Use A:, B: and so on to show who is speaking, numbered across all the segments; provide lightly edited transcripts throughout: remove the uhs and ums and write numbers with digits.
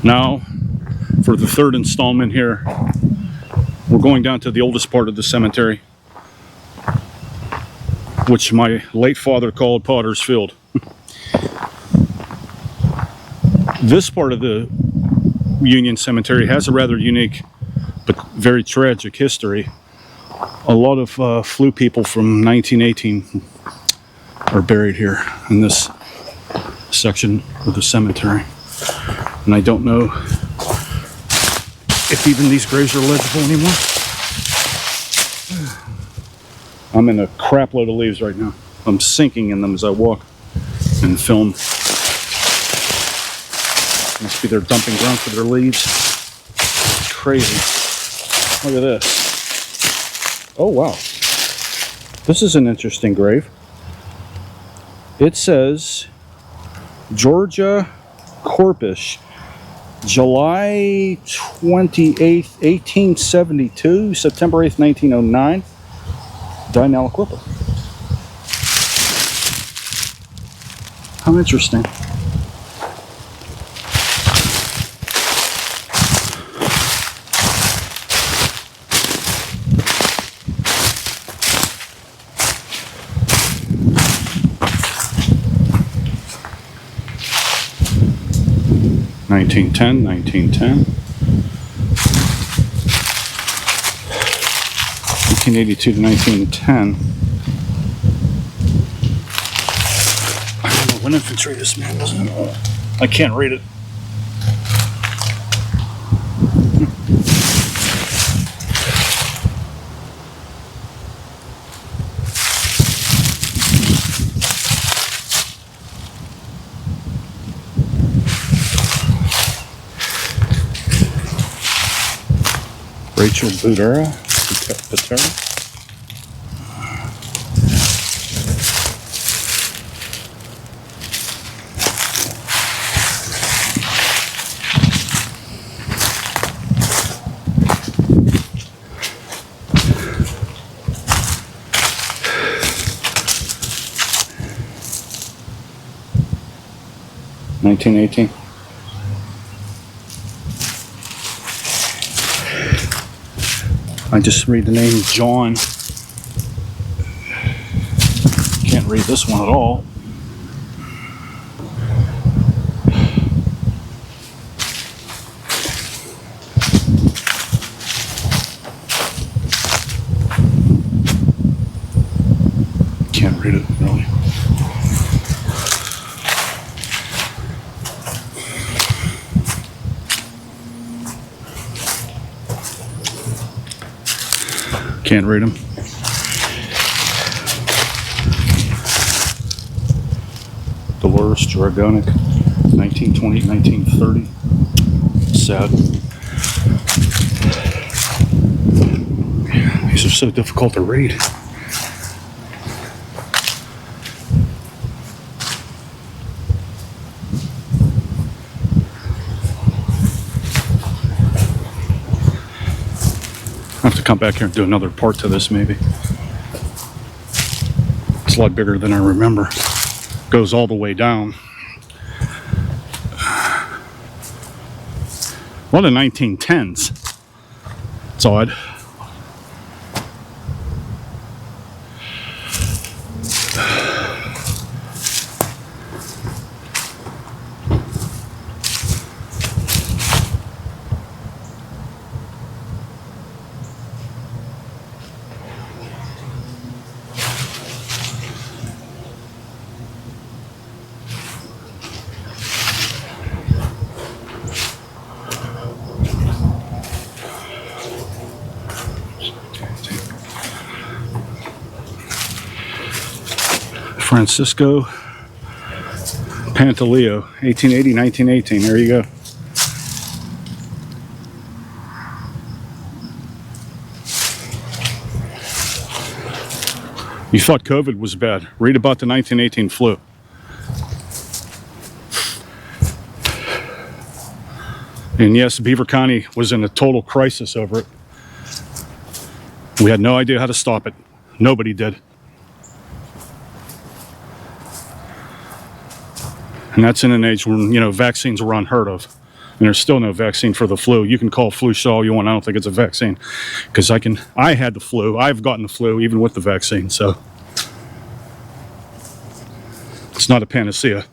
A: Now, for the third installment here, we're going down to the oldest part of the cemetery, which my late father called Potter's Field. This part of the Union Cemetery has a rather unique but very tragic history. A lot of flu people from 1918 are buried here in this section of the cemetery. And I don't know if even these graves are legible anymore. I'm in a crap load of leaves right now. I'm sinking in them as I walk and film. Must be their dumping ground for their leaves. It's crazy. Look at this. Oh wow. This is an interesting grave. It says Georgia Corpus, July 28th, 1872, September 8th, 1909. Die Naliquippa. How interesting. $1910, $1910, 1882 to 1910. I don't know what infantry this man doesn't know. I can't read it. Rachel Patera. 1918. I just read the name John. Can't read this one at all. Can't read it really. Can't read them. Dolores Dragonic, 1920, 1930. Sad. These are so difficult to read. I have to come back here and do another part to this maybe. It's a lot bigger than I remember. Goes all the way down. A lot of 1910s. It's odd. Francisco Pantaleo, 1880, 1918. There you go. You thought COVID was bad. Read about the 1918 flu. And yes, Beaver County was in a total crisis over it. We had no idea how to stop it. Nobody did. And that's in an age when, you know, vaccines were unheard of. And there's still no vaccine for the flu. You can call flu shot all you want. I don't think it's a vaccine, because I had the flu. I've gotten the flu even with the vaccine, so it's not a panacea.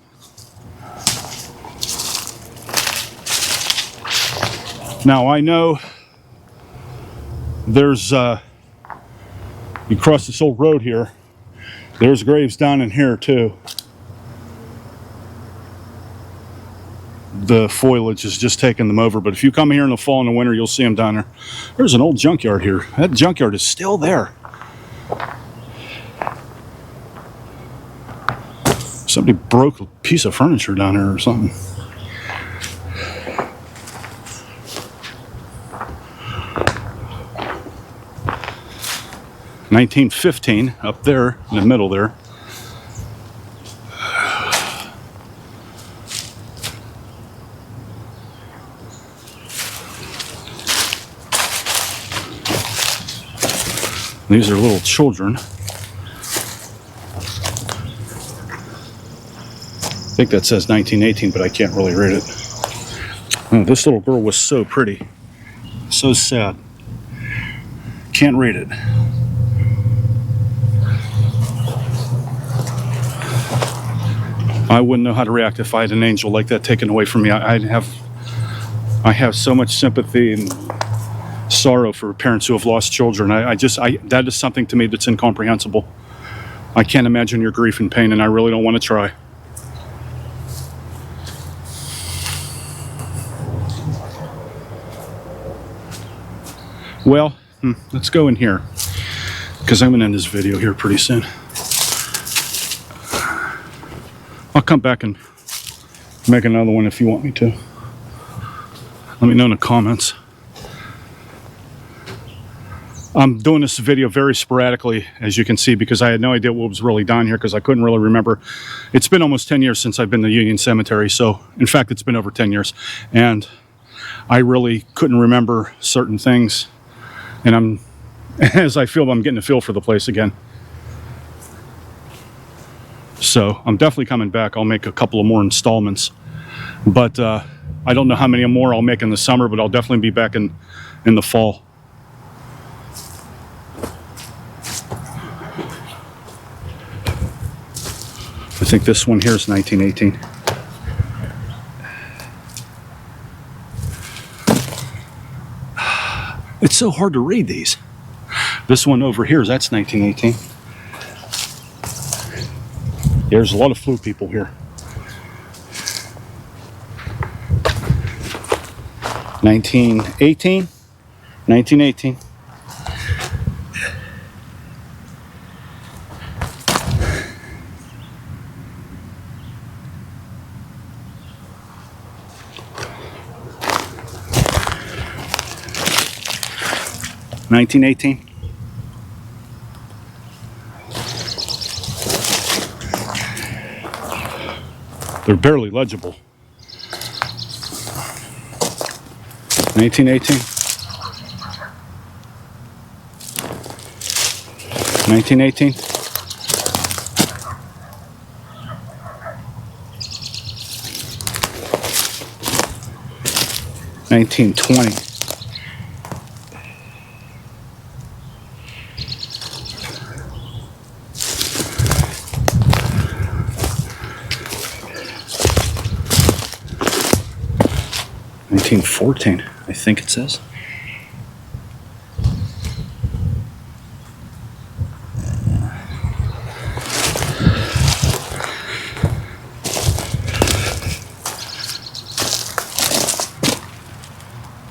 A: Now I know there's you cross this old road here, there's graves down in here too. The foliage has just taken them over, but if you come here in the fall and the winter, you'll see them down there. There's an old junkyard here. That junkyard is still there. Somebody broke a piece of furniture down there or something. $1915 up there in the middle there. These are little children. I think that says 1918, but I can't really read it. Oh, this little girl was so pretty. So sad. Can't read it. I wouldn't know how to react if I had an angel like that taken away from me. I have so much sympathy and sorrow for parents who have lost children. That is something to me that's incomprehensible. I can't imagine your grief and pain, and I really don't want to try. Well, let's go in here, because I'm going to end this video here pretty soon. I'll come back and make another one if you want me to. Let me know in the comments. I'm doing this video very sporadically, as you can see, because I had no idea what was really down here, because I couldn't really remember. It's been almost 10 years since I've been to Union Cemtery, so in fact it's been over 10 years, and I really couldn't remember certain things, and as I feel, I'm getting a feel for the place again. So I'm definitely coming back. I'll make a couple of more installments, but I don't know how many more I'll make in the summer, but I'll definitely be back in the fall. I think this one here is 1918. It's so hard to read these. This one over here, that's 1918. There's a lot of flu people here. 1918. 1918. They're barely legible. 1918. 1918. 1920. 1914, I think it says.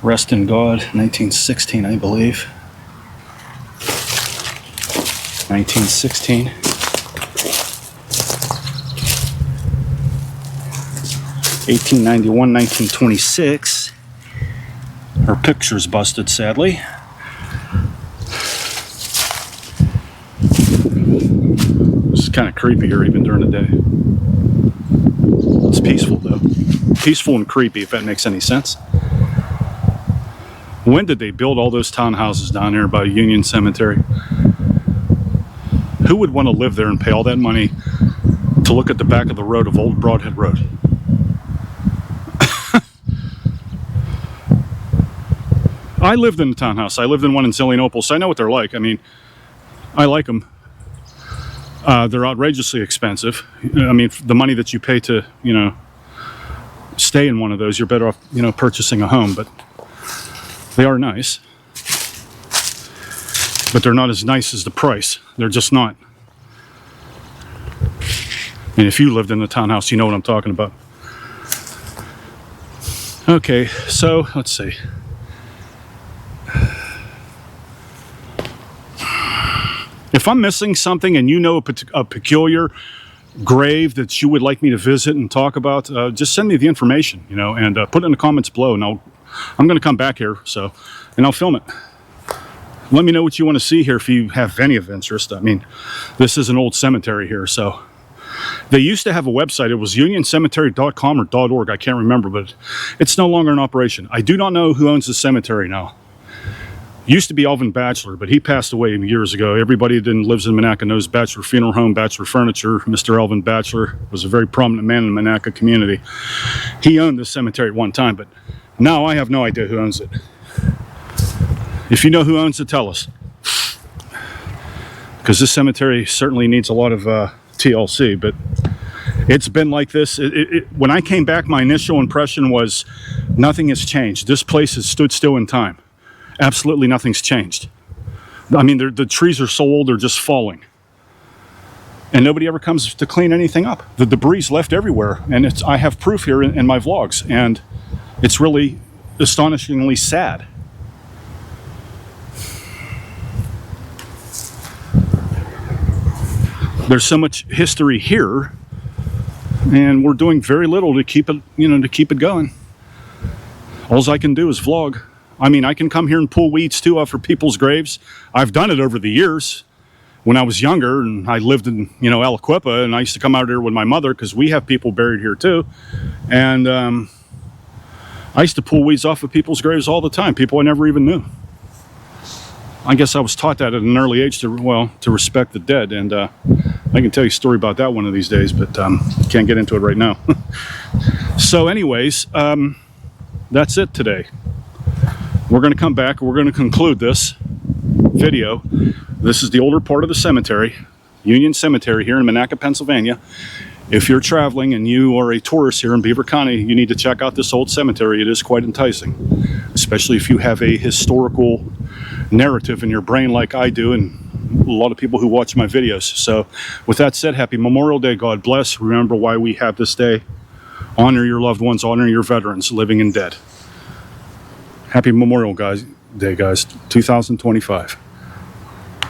A: Rest in God, 1916, I believe. 1916. 1891, 1926. Her picture's busted, sadly. This is kind of creepy here, even during the day. It's peaceful, though. Peaceful and creepy, if that makes any sense. When did they build all those townhouses down there by Union Cemtery? Who would want to live there and pay all that money to look at the back of the road of Old Broadhead Road? I lived in a townhouse. I lived in one in Zelienople, so I know what they're like. I mean, I like them. They're outrageously expensive. I mean, the money that you pay to, you know, stay in one of those, you're better off, you know, purchasing a home. But they are nice. But they're not as nice as the price. They're just not. And if you lived in a townhouse, you know what I'm talking about. Okay, so let's see. If I'm missing something and you know a peculiar grave that you would like me to visit and talk about, just send me the information, you know, and put it in the comments below, and I'm going to come back here, and I'll film it. Let me know what you want to see here if you have any of interest. I mean, this is an old cemetery here, so. They used to have a website. It was unioncemtery.com or .org. I can't remember, but it's no longer in operation. I do not know who owns the cemetery now. It used to be Alvin Batchelor, but he passed away years ago. Everybody that lives in Monaca knows Batchelor Funeral Home, Batchelor Furniture. Mr. Alvin Batchelor was a very prominent man in the Monaca community. He owned this cemetery at one time, but now I have no idea who owns it. If you know who owns it, tell us. Because this cemetery certainly needs a lot of TLC, but it's been like this. When I came back, my initial impression was nothing has changed. This place has stood still in time. Absolutely nothing's changed. I mean, the trees are so old, they're just falling. And nobody ever comes to clean anything up. The debris left everywhere, and I have proof here in my vlogs, and it's really astonishingly sad. There's so much history here, and we're doing very little to keep it, you know, to keep it going. All I can do is vlog. I mean, I can come here and pull weeds too off for people's graves. I've done it over the years. When I was younger, and I lived in, you know, Aliquippa, and I used to come out here with my mother because we have people buried here too. And I used to pull weeds off of people's graves all the time. People I never even knew. I guess I was taught that at an early age to respect the dead, and I can tell you a story about that one of these days, but can't get into it right now. So anyways, that's it today. We're going to come back, we're going to conclude this video. This is the older part of the cemetery, Union Cemetery here in Monaca, Pennsylvania. If you're traveling and you are a tourist here in Beaver County, you need to check out this old cemetery. It is quite enticing, especially if you have a historical narrative in your brain like I do, and a lot of people who watch my videos. So with that said, happy Memorial Day. God bless. Remember why we have this day. Honor your loved ones, honor your veterans, living and dead. Happy Memorial Day, guys, 2025.